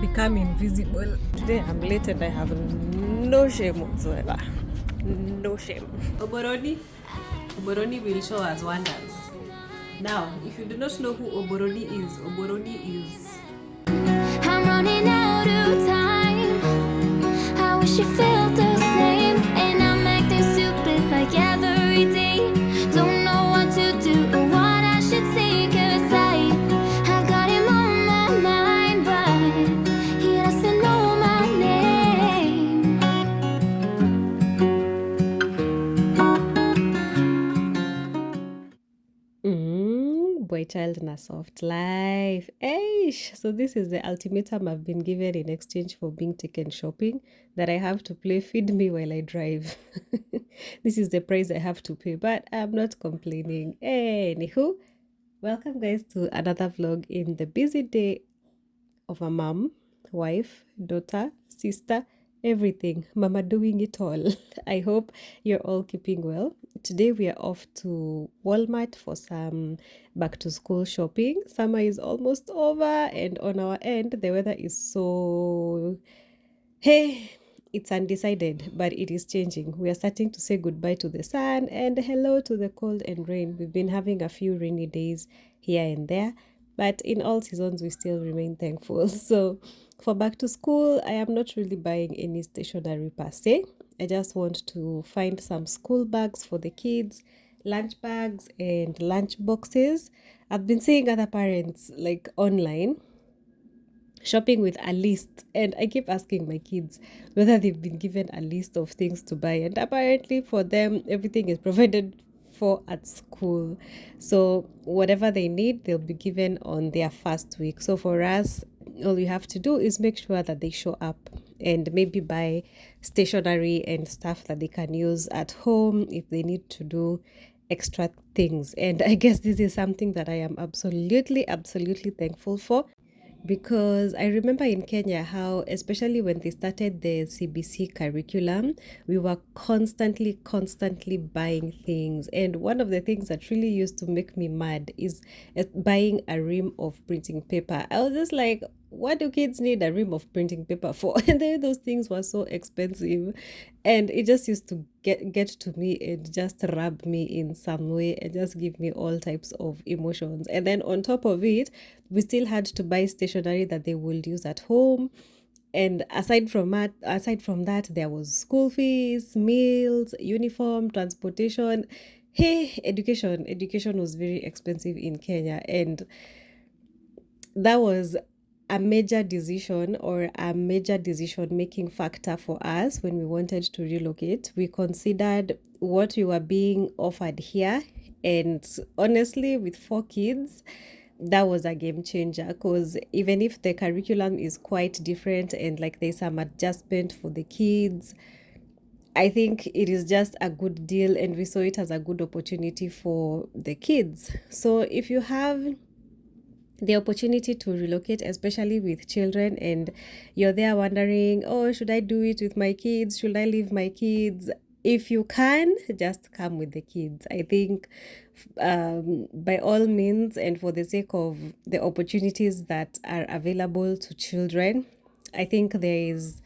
become invisible. Today I'm late and I have no shame whatsoever. No shame. Oboroni will show us wonders. Now, if you do not know who Oboroni is. I'm running out of time. I wish you felt the same. And I'm acting stupid like every day. Don't know what to do or what I should say. Cause I got him on my mind. But he doesn't know my name. Boy child in a soft life. Eish. So this is the ultimatum I've been given in exchange for being taken shopping, that I have to play feed me while I drive. This is the price I have to pay, but I'm not complaining. Anywho, welcome guys to another vlog in the busy day of a mom, wife, daughter, sister, everything. Mama doing it all. I hope you're all keeping well. Today we are off to Walmart for some back to school shopping. Summer is almost over, and on our end, the weather is so hey, it's undecided, but it is changing. We are starting to say goodbye to the sun and hello to the cold and rain. We've been having a few rainy days here and there, but in all seasons, we still remain thankful. So, for back to school, I am not really buying any stationery per se. I just want to find some school bags for the kids, lunch bags, and lunch boxes. I've been seeing other parents like online shopping with a list, and I keep asking my kids whether they've been given a list of things to buy, and apparently for them everything is provided for at school. So whatever they need, they'll be given on their first week. So for us, all we have to do is make sure that they show up and maybe buy stationery and stuff that they can use at home if they need to do extra things. And I guess this is something that I am absolutely thankful for, because I remember in Kenya how, especially when they started the CBC curriculum, we were constantly buying things. And one of the things that really used to make me mad is buying a ream of printing paper. I was just like, what do kids need a ream of printing paper for? And then those things were so expensive. And it just used to get to me and just rub me in some way and just give me all types of emotions. And then on top of it, we still had to buy stationery that they would use at home. And aside from that, there was school fees, meals, uniform, transportation. Hey, education was very expensive in Kenya, and that was a major decision, or a major decision making factor for us when we wanted to relocate. We considered what we were being offered here, and honestly, with 4 kids, that was a game changer, because even if the curriculum is quite different and like there's some adjustment for the kids, I think it is just a good deal, and we saw it as a good opportunity for the kids. So if you have the opportunity to relocate, especially with children, and you're there wondering, oh, should I do it with my kids? Should I leave my kids? If you can, just come with the kids. I think by all means, and for the sake of the opportunities that are available to children, I think there is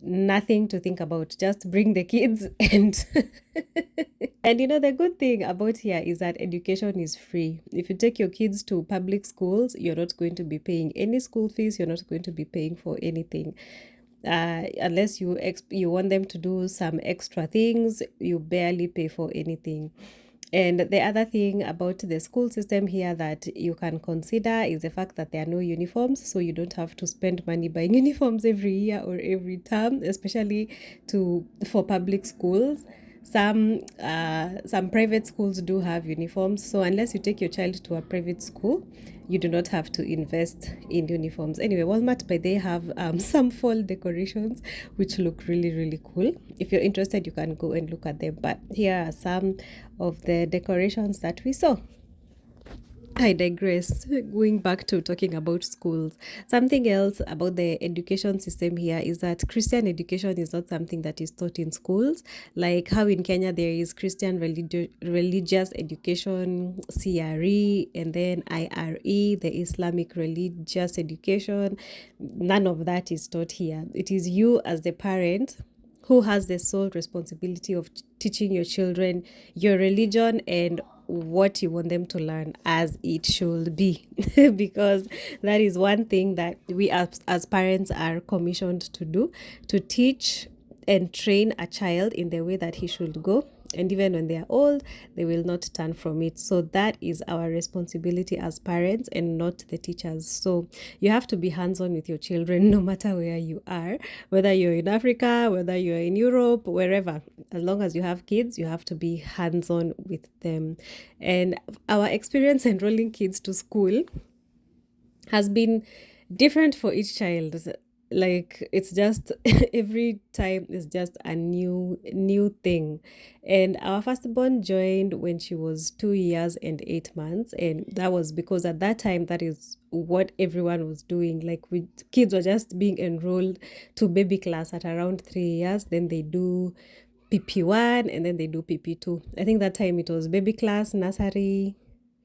nothing to think about. Just bring the kids and and the good thing about here is that education is free. If you take your kids to public schools, you're not going to be paying any school fees. You're not going to be paying for anything. Unless you want them to do some extra things, you barely pay for anything. And the other thing about the school system here that you can consider is the fact that there are no uniforms, so you don't have to spend money buying uniforms every year or every term, especially for public schools. Some private schools do have uniforms, so unless you take your child to a private school, you do not have to invest in uniforms. Anyway, Walmart, by they have some fall decorations which look really cool. If you're interested, you can go and look at them. But here are some of the decorations that we saw. I digress. Going back to talking about schools, something else about the education system here is that Christian education is not something that is taught in schools. Like how in Kenya there is Christian religious education, CRE, and then IRE, the Islamic religious education. None of that is taught here. It is you as the parent who has the sole responsibility of teaching your children your religion and what you want them to learn as it should be. Because that is one thing that we as parents are commissioned to do, to teach and train a child in the way that he should go, and even when they are old they will not turn from it. So that is our responsibility as parents and not the teachers. So you have to be hands-on with your children no matter where you are, whether you're in Africa, whether you're in Europe, wherever. As long as you have kids, you have to be hands-on with them. And our experience enrolling kids to school has been different for each child. Like it's just every time is just a new thing. And our firstborn joined when she was 2 years and 8 months, and that was because at that time that is what everyone was doing. Like kids were just being enrolled to baby class at around 3 years, then they do PP1 and then they do PP2. I think that time it was baby class, nursery,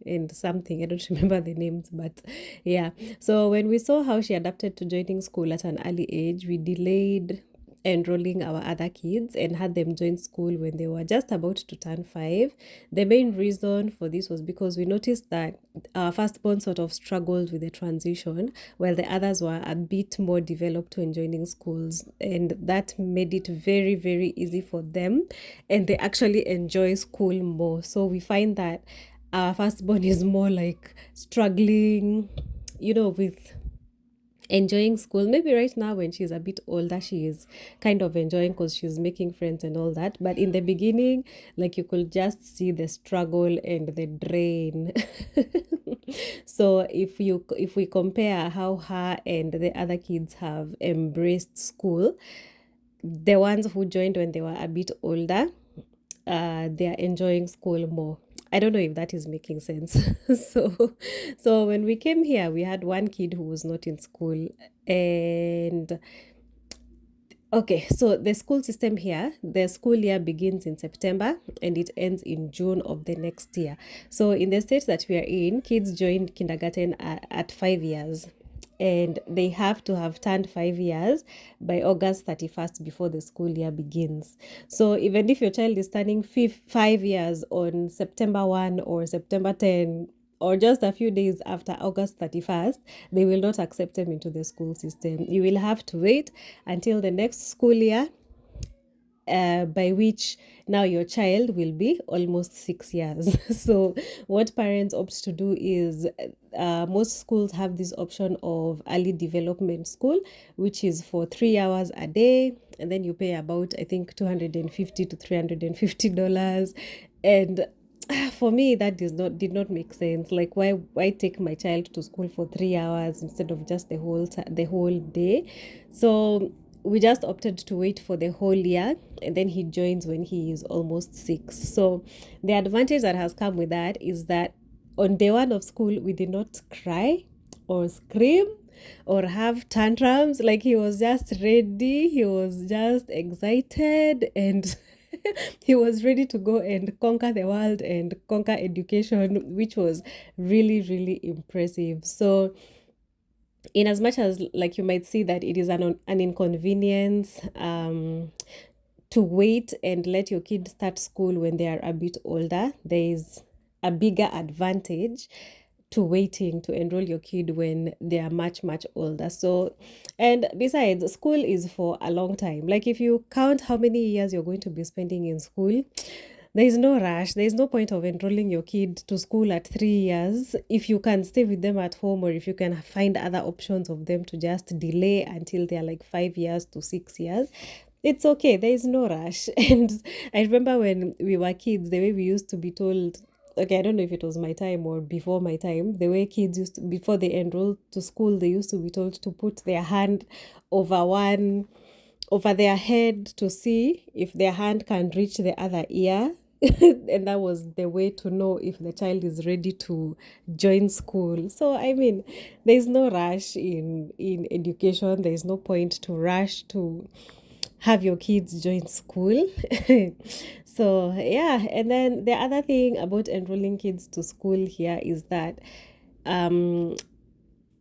and something. I don't remember the names, but yeah. So when we saw how she adapted to joining school at an early age, we delayed enrolling our other kids and had them join school when they were just about to turn 5. The main reason for this was because we noticed that our firstborn sort of struggled with the transition, while the others were a bit more developed when joining schools, and that made it very, very easy for them, and they actually enjoy school more. So we find that our firstborn is more like struggling, with enjoying school. Maybe right now when she's a bit older, she is kind of enjoying because she's making friends and all that. But in the beginning, like you could just see the struggle and the drain. So if we compare how her and the other kids have embraced school, the ones who joined when they were a bit older, they are enjoying school more. I don't know if that is making sense. so so when we came here, we had one kid who was not in school. And okay, so the school system here, the school year begins in September and it ends in June of the next year. So in the state that we are in, kids join kindergarten at 5 years, and they have to have turned 5 years by August 31st before the school year begins. So even if your child is turning 5 years on September 1 or September 10, or just a few days after August 31st, they will not accept them into the school system. You will have to wait until the next school year, by which now your child will be almost 6 years. So what parents opt to do is, most schools have this option of early development school, which is for 3 hours a day, and then you pay about, I think, $250 to $350. And for me that did not make sense. Like why take my child to school for 3 hours instead of just the whole day? So we just opted to wait for the whole year, and then he joins when he is almost 6. So the advantage that has come with that is that on day one of school we did not cry or scream or have tantrums. Like he was just ready, he was just excited, and he was ready to go and conquer the world and conquer education, which was really, really impressive. So in as much as, like, you might see that it is an inconvenience, to wait and let your kid start school when they are a bit older, there is a bigger advantage to waiting to enroll your kid when they are much, much older. So, and besides, school is for a long time. Like if you count how many years you're going to be spending in school, there is no rush. There is no point of enrolling your kid to school at 3 years if you can stay with them at home, or if you can find other options of them to just delay until they're like 5 years to 6 years. It's okay. There is no rush. And I remember when we were kids, the way we used to be told, okay, I don't know if it was my time or before my time, the way kids used to, before they enrolled to school, they used to be told to put their hand over their head to see if their hand can reach the other ear. And that was the way to know if the child is ready to join school. So I mean, there's no rush in education. There's no point to rush to have your kids join school. So yeah, and then the other thing about enrolling kids to school here is that um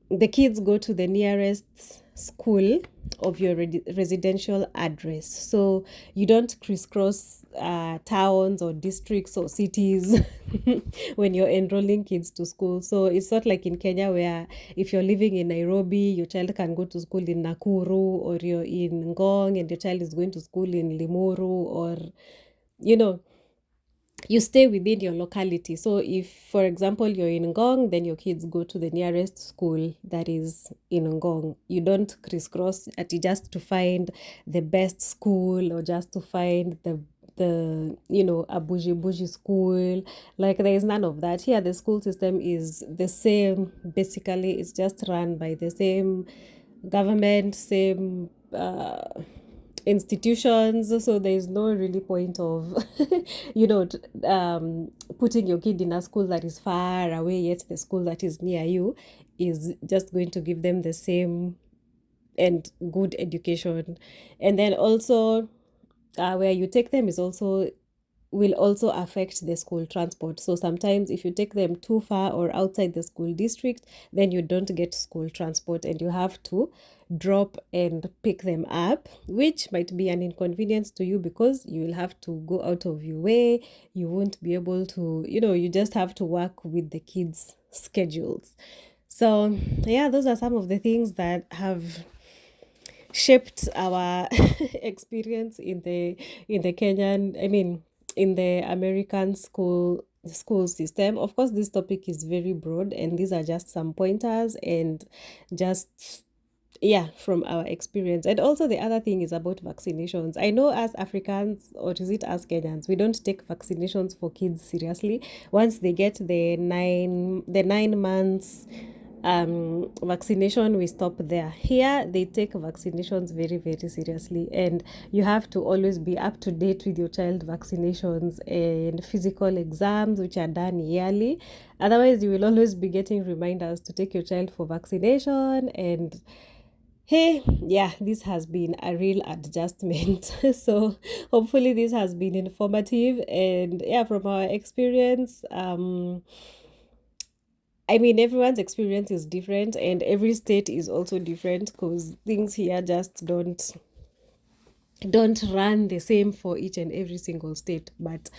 the kids go to the nearest school of your residential address. So you don't crisscross towns or districts or cities when you're enrolling kids to school. So it's not like in Kenya where if you're living in Nairobi, your child can go to school in Nakuru, or you're in Ngong and your child is going to school in Limuru, or, you know, you stay within your locality. So if, for example, you're in Ngong, then your kids go to the nearest school that is in Ngong. You don't crisscross at just to find the best school or just to find the a bougie school. Like, there is none of that here. The school system is the same. Basically, it's just run by the same government, same institutions. So there is no really point of putting your kid in a school that is far away, yet the school that is near you is just going to give them the same and good education. And then also, where you take them is also will also affect the school transport. So sometimes if you take them too far or outside the school district, then you don't get school transport and you have to drop and pick them up, which might be an inconvenience to you because you will have to go out of your way. You won't be able to, you just have to work with the kids' schedules. So yeah, those are some of the things that have shaped our experience in the Kenyan, I mean, in the American school system. Of course, this topic is very broad, and these are just some pointers and just, yeah, from our experience. And also the other thing is about vaccinations. I know as Africans, or is it as Kenyans, we don't take vaccinations for kids seriously. Once they get the 9 months vaccination, we stop there. Here they take vaccinations very, very seriously, and you have to always be up to date with your child vaccinations and physical exams, which are done yearly. Otherwise, you will always be getting reminders to take your child for vaccination. And hey, yeah, this has been a real adjustment. So hopefully this has been informative. And yeah, from our experience, I mean, everyone's experience is different, and every state is also different, because things here just don't run the same for each and every single state, but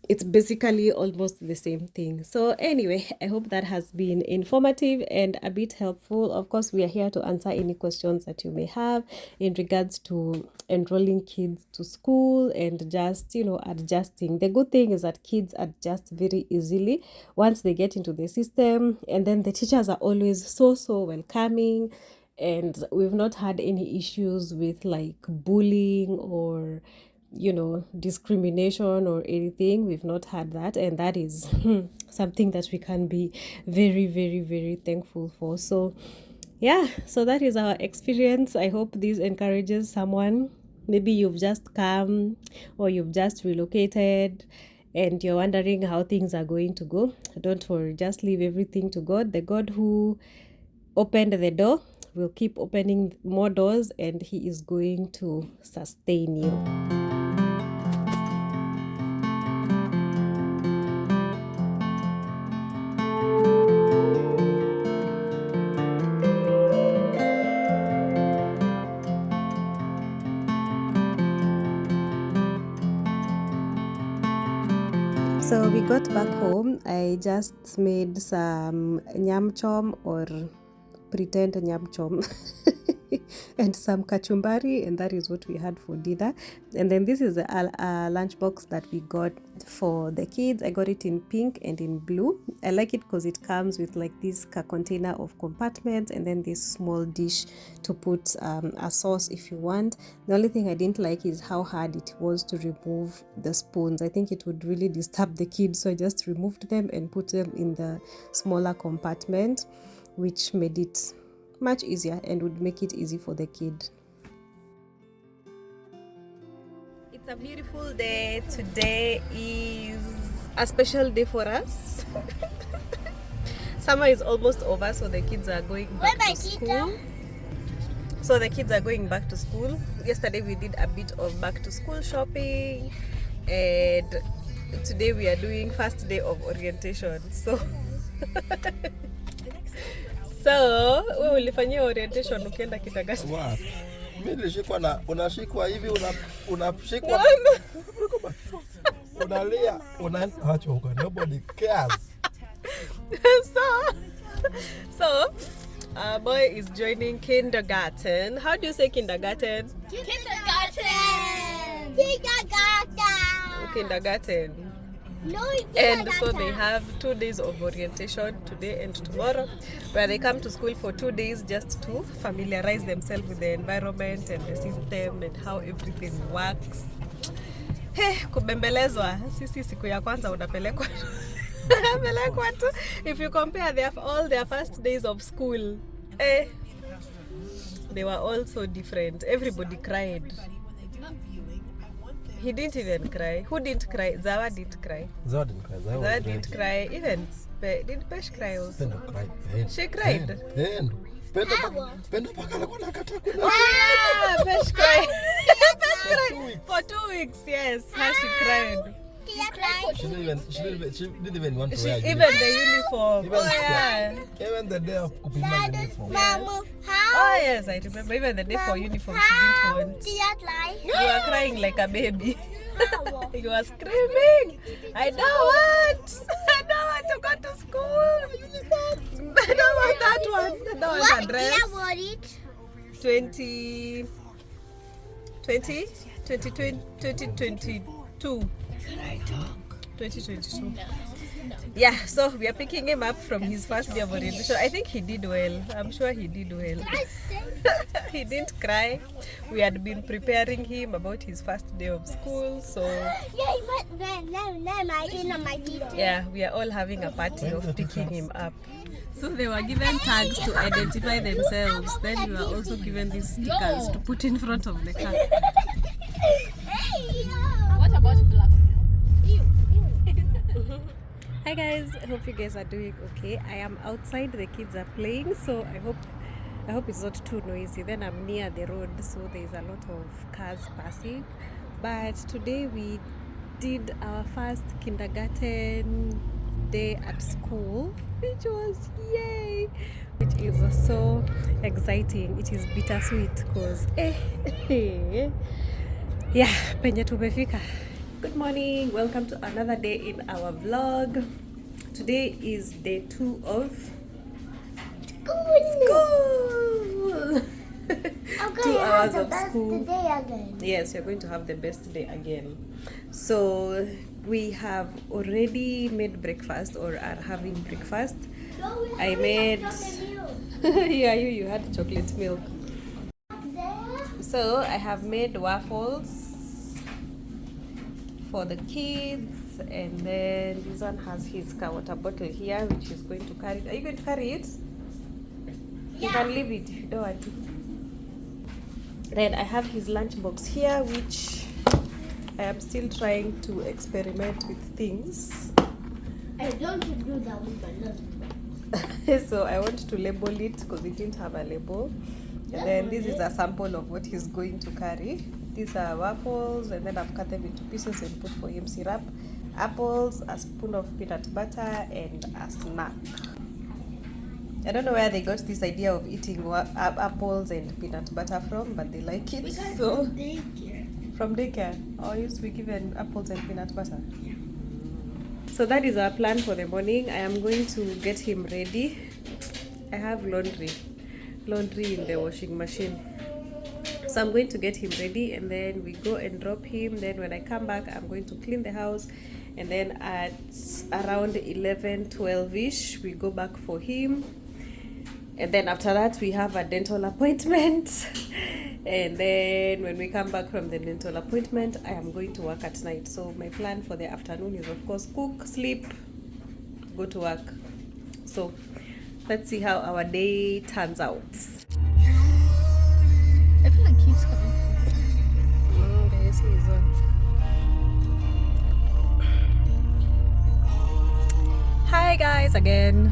it's basically almost the same thing. So anyway, I hope that has been informative and a bit helpful. Of course, we are here to answer any questions that you may have in regards to enrolling kids to school and just, adjusting. The good thing is that kids adjust very easily once they get into the system, and then the teachers are always so welcoming, and we've not had any issues with like bullying or discrimination or anything. We've not had that, and that is something that we can be very, very, very thankful for. So yeah, so that is our experience. I hope this encourages someone. Maybe you've just come or you've just relocated and you're wondering how things are going to go. Don't worry, just leave everything to God. The God who opened the door will keep opening more doors, and he is going to sustain you. So we got back home. I just made some nyam chom, or pretend nyam chom, and some kachumbari, and that is what we had for dinner. And then this is a lunchbox that we got for the kids. I got it in pink and in blue. I like it because it comes with like this container of compartments, and then this small dish to put a sauce if you want. The only thing I didn't like is how hard it was to remove the spoons. I think it would really disturb the kids, so I just removed them and put them in the smaller compartment, which made it much easier and would make it easy for the kid. It's a beautiful day. Today is a special day for us. Summer is almost over, so the kids are going back to school. Yesterday we did a bit of back to school shopping, and today we are doing first day of orientation. So wewe ulifanyia orientation ukienda kitagasi? Mimi nilishikwa na unashikwa hivi unashikwa unalia unaacha huko, nobody cares. So our boy is joining kindergarten. How do you say kindergarten? Kindergarten. No, And so they have 2 days of orientation, today and tomorrow, where they come to school for 2 days just to familiarize themselves with the environment and the system and how everything works. Kubembelezwa. Sisi siku ya kwanza unapelekwa tu. If you compare all their first days of school, they were all so different. Everybody cried. He didn't even cry. Who didn't cry? Zawa didn't cry. Zawa didn't cry. Even did Pesh cry also? Pendo cried. She cried. Pendo pakala kwa nakata kuna. Pesh cried. Pesh cried for 2 weeks. Yes, how she cried. She didn't even want to wear even the uniform. Even the day of kupima uniform. Oh yes, I remember. Even the day for uniform, she didn't want. You were crying like a baby. You were screaming. I don't want to go to school. I don't want that one. I don't want a dress. 2022. Yeah, so we are picking him up from his first day of orientation. I think he did well. I'm sure he did well. He didn't cry. We had been preparing him about his first day of school, so yeah, we are all having a party of picking him up. So they were given tags to identify themselves. Then we were also given these stickers to put in front of the car. What about black? Hi guys, I hope you guys are doing okay. I am outside, the kids are playing, so I hope it's not too noisy. Then I'm near the road, so there's a lot of cars passing. But today we did our first kindergarten day at school, which was yay, which is so exciting. It is bittersweet because yeah, penye tumefika. Good morning, welcome to another day in our vlog. Today is day 2 of school. 2 hours of school. Yes, you're going to have the best day again. So we have already made breakfast or are having breakfast. I made yeah, you had chocolate milk. So I have made waffles for the kids, and then this one has his water bottle here, which is going to carry. Are you going to carry it? You can leave it if you don't want to. Then I have his lunchbox here, which I am still trying to experiment with things. I don't do that with my lunchbox. So I want to label it because it didn't have a label. And then this is a sample of what he's going to carry. These are waffles, and then I've cut them into pieces and put for him syrup, apples, a spoon of peanut butter, and a snack. I don't know where they got this idea of eating apples and peanut butter from, but they like it. So from daycare. I used to be given apples and peanut butter. Yeah. So that is our plan for the morning. I am going to get him ready. I have laundry in the washing machine. So I'm going to get him ready, and then we go and drop him. Then when I come back, I'm going to clean the house, and then at around 11-12ish we go back for him, and then after that we have a dental appointment. And then when we come back from the dental appointment, I am going to work at night. So my plan for the afternoon is, of course, cook, sleep, go to work. So let's see how our day turns out. I feel like keeps coming. The AC is on. Hi guys again.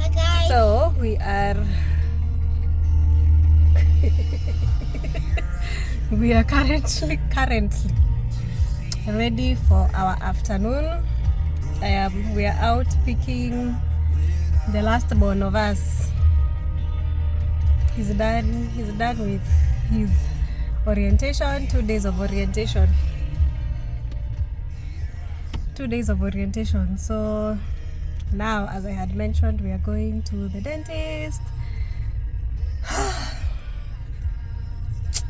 Hi guys. So we are we are currently ready for our afternoon. We are out picking the last born of us. He's done with his orientation, 2 days of orientation. 2 days of orientation. So now, as I had mentioned, we are going to the dentist.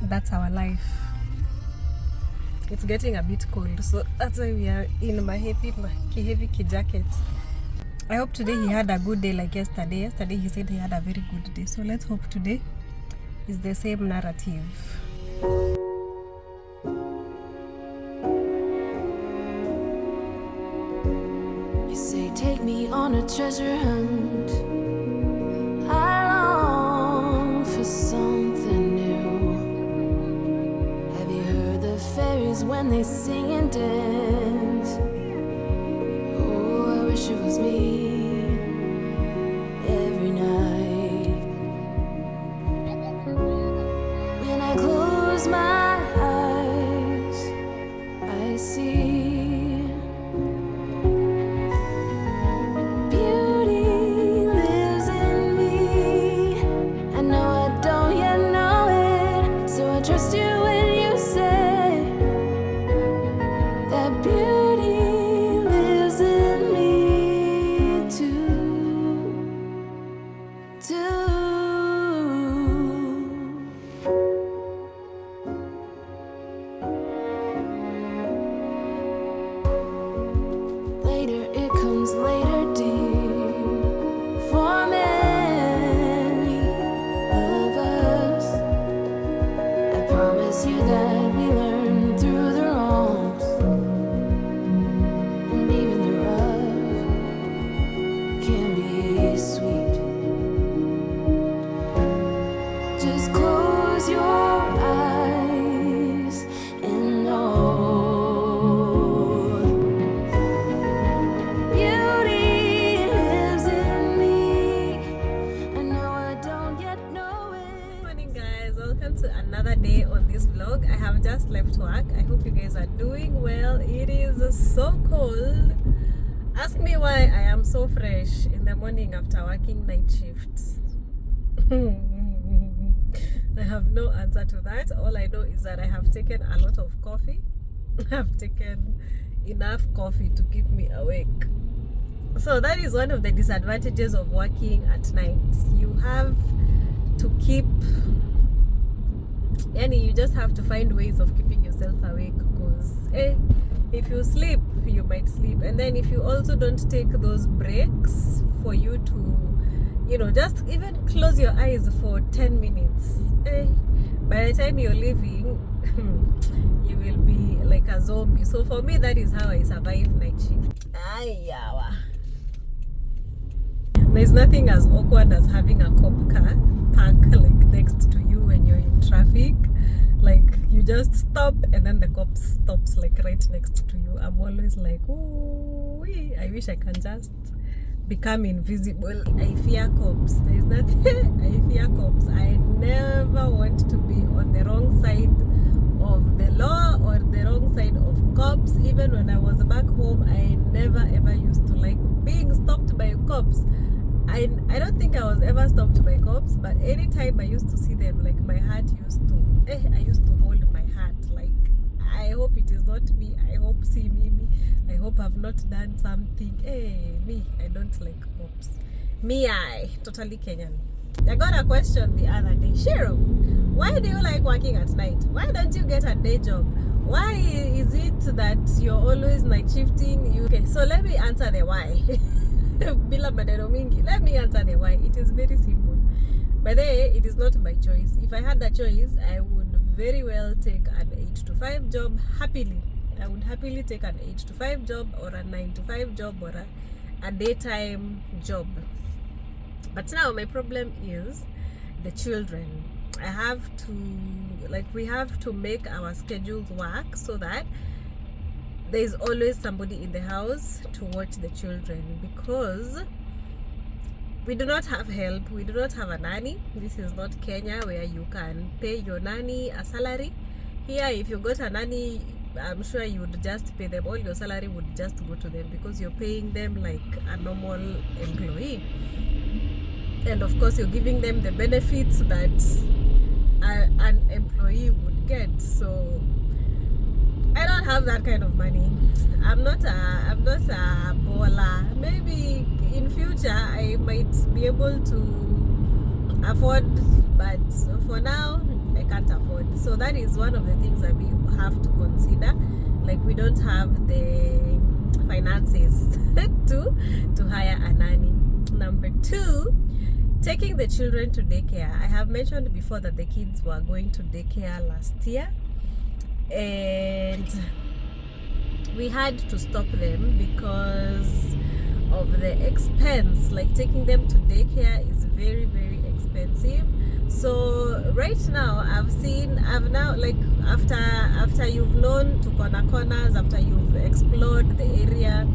That's our life. It's getting a bit cold, so that's why we are in my heavy jacket. I hope today he had a good day like yesterday. Yesterday he said he had a very good day, so let's hope today is the same narrative. You say take me on a treasure hunt. I long for something new. Have you heard the fairies when they sing and dance? Oh, I wish it was me every night. When I close my eyes, I see beauty lives in me. I know I don't yet know it, so I trust you when you say that beauty lives in me too. Later, it comes later, dear. For many of us, I promise you that we learn through the wrongs, and even the rough can be sweet. Just close your eyes and know beauty lives in me. I know I don't yet know it. Good morning guys, welcome to another day on this vlog. I have just left work. I hope you guys are doing well. It is so cold. Ask me why I am so fresh in the morning after working night shifts. I have no answer to that. All I know is that I have taken a lot of coffee. I've taken enough coffee to keep me awake. So that is one of the disadvantages of working at night. You have to keep, you just have to find ways of keeping yourself awake, because if you sleep, you might sleep, and then if you also don't take those breaks for you to, just even close your eyes for 10 minutes, by the time you're leaving, you will be like a zombie. So for me, that is how I survive night shift. There's nothing as awkward as having a cop car park like next to you when you're in traffic. Like you just stop and then the cop stops like right next to you. I'm always like, ooh, I wish I can just become invisible. I fear cops. There's nothing. I fear cops. I never want to be on the wrong side of the law or the wrong side of cops. Even when I was back home, I never ever used to like being stopped by cops. I don't think I was ever stopped by cops, but anytime I used to see them, like my heart used to, I used to hold my heart. Like, I hope it is not me. I hope see me. I hope I've not done something. Me, I don't like cops. Me, I totally Kenyan. I got a question the other day. Shyro, why do you like working at night? Why don't you get a day job? Why is it that you're always night shifting? Okay, so let me answer the why. Bila maneno mingi. Let me answer the why. It is very simple. By the way, it is not my choice. If I had the choice, I would very well take an 8 to 5 job happily. I would happily take an 8 to 5 job or a 9 to 5 job or a daytime job. But now my problem is the children. I have to, we have to make our schedules work so that there is always somebody in the house to watch the children, because we do not have help. We do not have a nanny. This is not Kenya where you can pay your nanny a salary. Here, if you got a nanny, I'm sure you would just pay them. All your salary would just go to them, because you're paying them like a normal employee. And of course, you're giving them the benefits that an employee would get. So I don't have that kind of money. I'm not a baller. Maybe in future I might be able to afford, but for now I can't afford. So that is one of the things that we have to consider. Like, we don't have the finances to hire a nanny. Number 2, taking the children to daycare. I have mentioned before that the kids were going to daycare last year, and we had to stop them because of the expense. Like, taking them to daycare is very, very expensive. So right now I've now, like, after you've known to corners, after you've explored the area,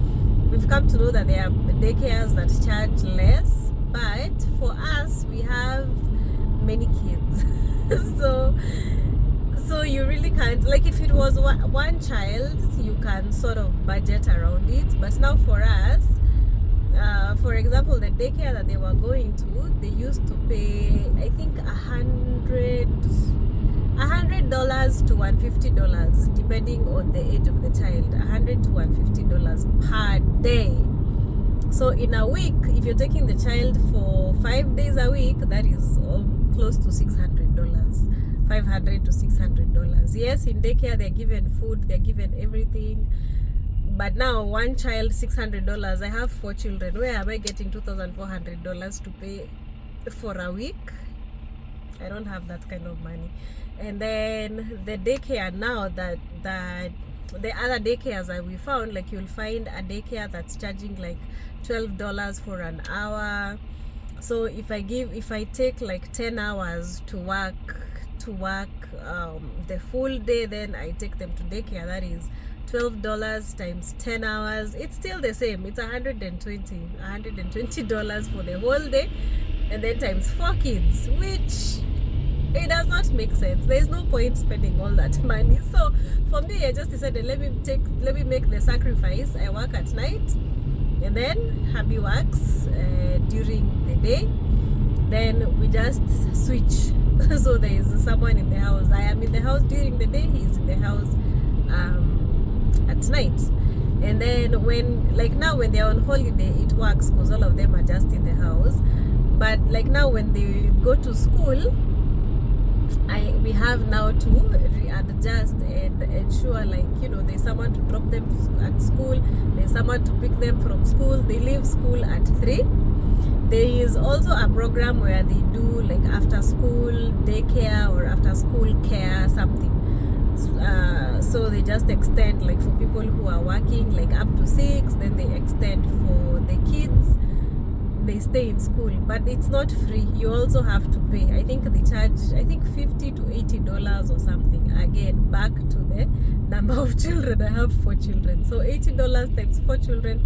we've come to know that there are daycares that charge less. But for us, we have many kids. so you really can't, like, if it was one child, you can sort of budget around it. But now for us, for example, the daycare that they were going to, they used to pay, I think, $100 to $150, depending on the age of the child. $100 to $150 per day. So in a week, if you're taking the child for 5 days a week, that is close to $600, $500 to $600. Yes, in daycare they're given food, they're given everything. But now one child, $600. I have 4 children. Where am I getting $2,400 to pay for a week? I don't have that kind of money. And then the daycare now, that the other daycares that we found, like, you'll find a daycare that's charging like $12 for an hour. So if I take like 10 hours to work the full day, then I take them to daycare, that is $12 times 10 hours. It's still the same. It's $120 for the whole day, and then times 4 kids, which it does not make sense. There is no point spending all that money. So for me, I just decided, let me make the sacrifice. I work at night, and then hubby works during the day. Then we just switch. So there is someone in the house. I am in the house during the day. He is in the house at night. And then when they're on holiday, it works because all of them are just in the house. But like now, when they go to school, we have now to readjust and ensure, like, there's someone to drop them at school, there's someone to pick them from school. They leave school at 3. There is also a program where they do like after school daycare or after school care, something. So they just extend, like, for people who are working like up to 6, then they extend for the kids. They stay in school, but it's not free. You also have to pay. I think they charge, $50 to $80 or something. Again, back to the number of children. I have 4 children, so $80 times 4 children,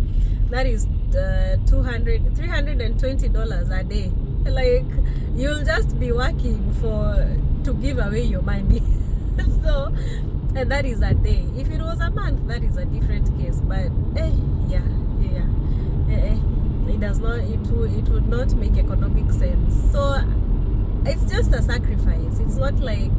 that is $320 a day. Like, you'll just be working to give away your money. So, and that is a day. If it was a month, that is a different case. But it does not, it would not make economic sense. So it's just a sacrifice. It's not like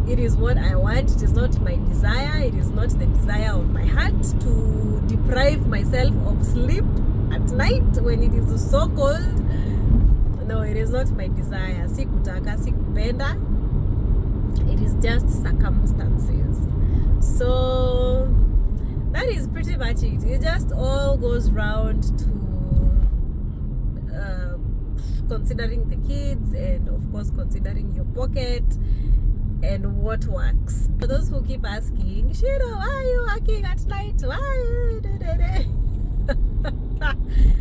it is what I want. It is not my desire. It is not the desire of my heart to deprive myself of sleep at night when it is so cold. No, it is not my desire. Sikutaka, sikupenda. It is just circumstances. So that is pretty much it. It just all goes round to considering the kids, and of course considering your pocket and what works. For those who keep asking, Shyro, why are you working at night? Why?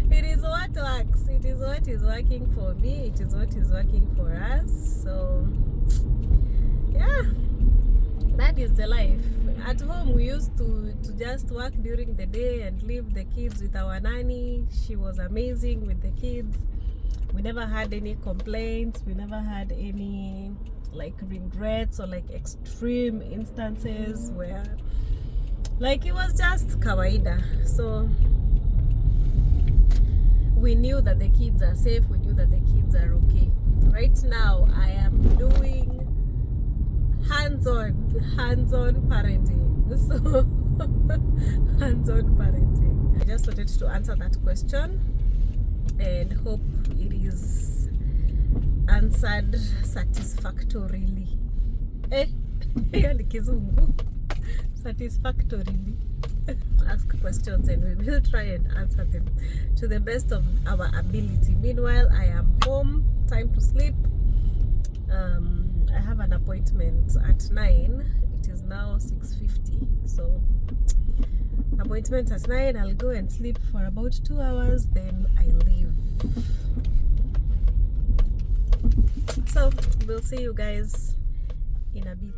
It is what works. It is what is working for me. It is what is working for us. So yeah, that is the life. At home, we used to just work during the day and leave the kids with our nanny. She was amazing with the kids. We never had any complaints. We never had any like regrets or like extreme instances where like it was just kawaida. So we knew that the kids are safe. We knew that the kids are okay. Right now, I am doing hands-on parenting. So hands-on parenting. I just wanted to answer that question and hope it is answered satisfactorily. Hiyo ni kizungu. Satisfactorily. Ask questions and we will try and answer them to the best of our ability. Meanwhile, I am home. Time to sleep. I have an appointment at 9. It is now 6:50. So appointment at 9. I'll go and sleep for about 2 hours. Then I leave. So we'll see you guys in a bit.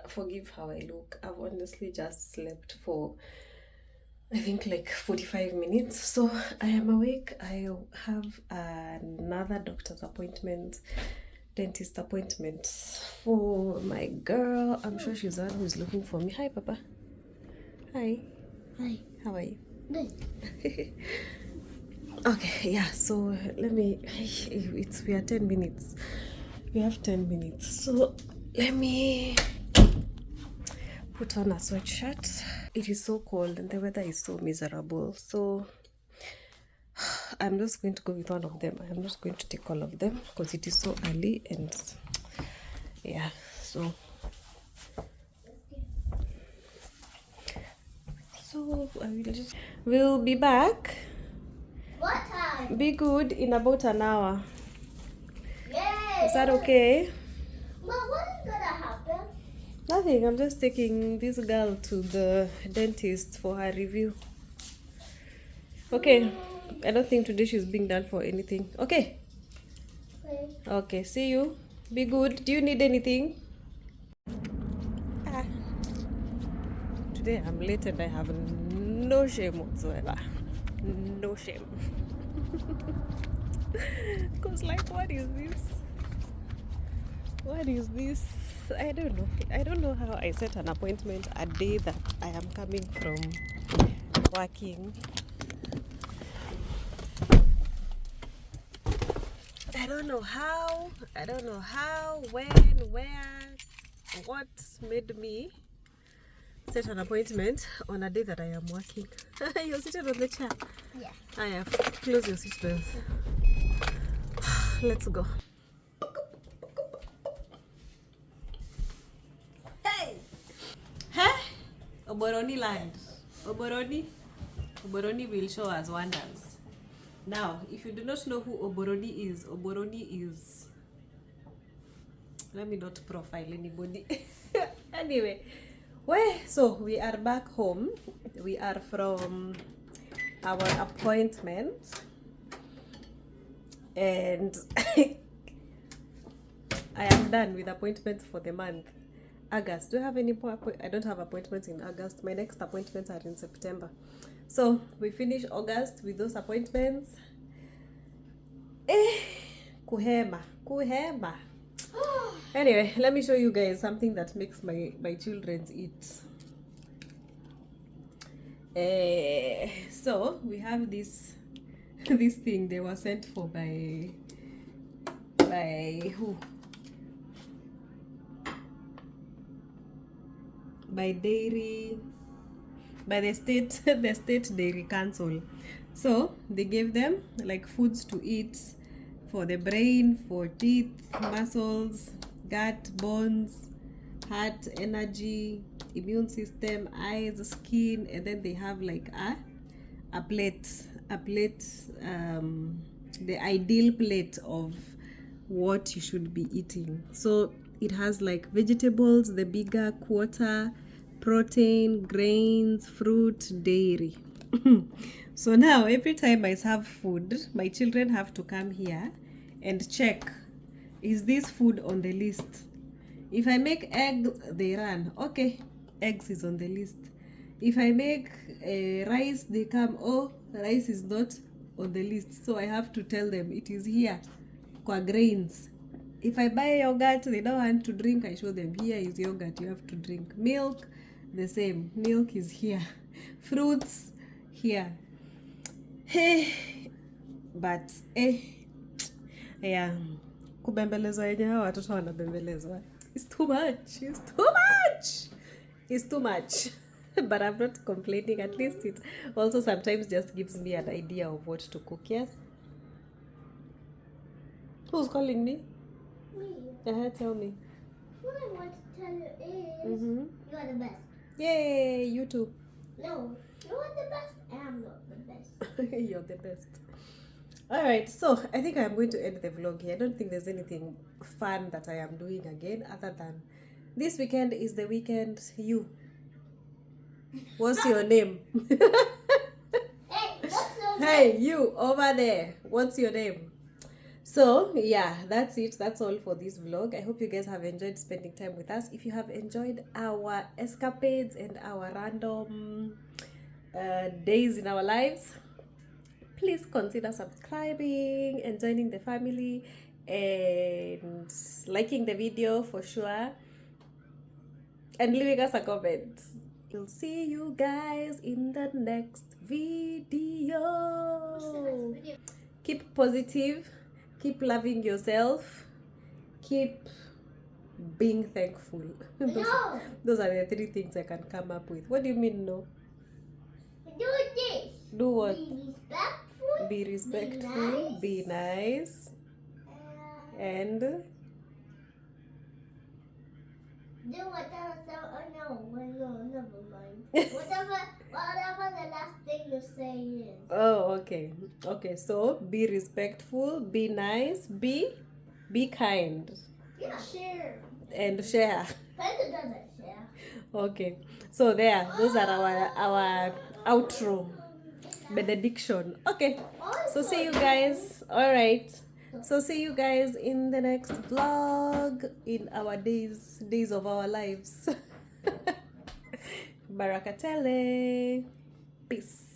Forgive how I look. I've honestly just slept for I think like 45 minutes. So I am awake. I have another doctor's appointment, dentist appointment for my girl. I'm sure she's the one who's looking for me. Hi, Papa. Hi. Hi. How are you? Good. Okay, yeah, so we are 10 minutes. We have 10 minutes. So let me put on a sweatshirt. It is so cold and the weather is so miserable. So I'm just going to go with one of them. I'm just going to take all of them because it is so early and yeah, so we'll be back. What time? Be good in about an hour. Yay! Is that okay? But what is gonna happen? Nothing. I'm just taking this girl to the dentist for her review. Okay. I don't think today she's being done for anything. Okay. Okay. Okay. See you. Be good. Do you need anything? Today I'm late and I have no shame whatsoever. No shame. Because like, what is this? What is this? I don't know. I don't know how I set an appointment a day that I am coming from working. I don't know how, when, where, what made me set an appointment on a day that I am working. You're seated on the chair? Yeah. I have close your seatbelt. Let's go. Hey! Hey! Oboroni land. Oboroni will show us wonders. Now, if you do not know who Oboroni is, let me not profile anybody. Anyway, so we are back home. We are from our appointment. and I am done with appointments for the month. August. Do you have any I don't have appointments in August. My next appointments are in September. So we finish August with those appointments. Kuhema. Anyway, let me show you guys something that makes my children eat. So we have this thing they were sent for by who? By the state dairy council. So they gave them like foods to eat for the brain, for teeth, muscles, gut, bones, heart, energy, immune system, eyes, skin, and then they have like a plate, the ideal plate of what you should be eating. So it has like vegetables, the bigger quarter, protein, grains, fruit, dairy. So now every time I serve food, my children have to come here and check, is this food on the list? If I make egg, they run, okay, eggs is on the list. If I make rice, they come, oh, rice is not on the list. So I have to tell them it is here, kwa grains. If I buy yogurt, they don't want to drink, I show them, here is yogurt, you have to drink. Milk, the same, milk is here. Fruits, here. Hey, but yeah, kubembelezwa yenye hawa watoto wanabembelezwa. It's too much. But I'm not complaining. At least it also sometimes just gives me an idea of what to cook. Yes. Who's calling me? Me. Tell me. What I want to tell you is you are the best. Yay, you too. No, you are the best and I'm not the best. You're the best. Alright, so I think I'm going to end the vlog here. I don't think there's anything fun that I am doing again other than this weekend is the weekend. You. What's your name? Hey, what's your Hey, you over there. What's your name? So yeah, that's it. That's all for this vlog. I hope you guys have enjoyed spending time with us. If you have enjoyed our escapades and our random days in our lives, please consider subscribing and joining the family and liking the video for sure and leaving us a comment. We'll see you guys in the next video. Keep positive, keep loving yourself, keep being thankful. No. Those are the 3 things I can come up with. What do you mean no? Do this. Do what? Be respectful. Be nice, and do whatever. No, never mind. whatever the last thing you say is. oh, okay, so be respectful, be nice, be kind, Yeah. Share. and share. Panda doesn't share. Okay, so there, those are our outro benediction. Okay, so see you guys. All right, so see you guys in the next vlog in our days of our lives. Barakatele, peace.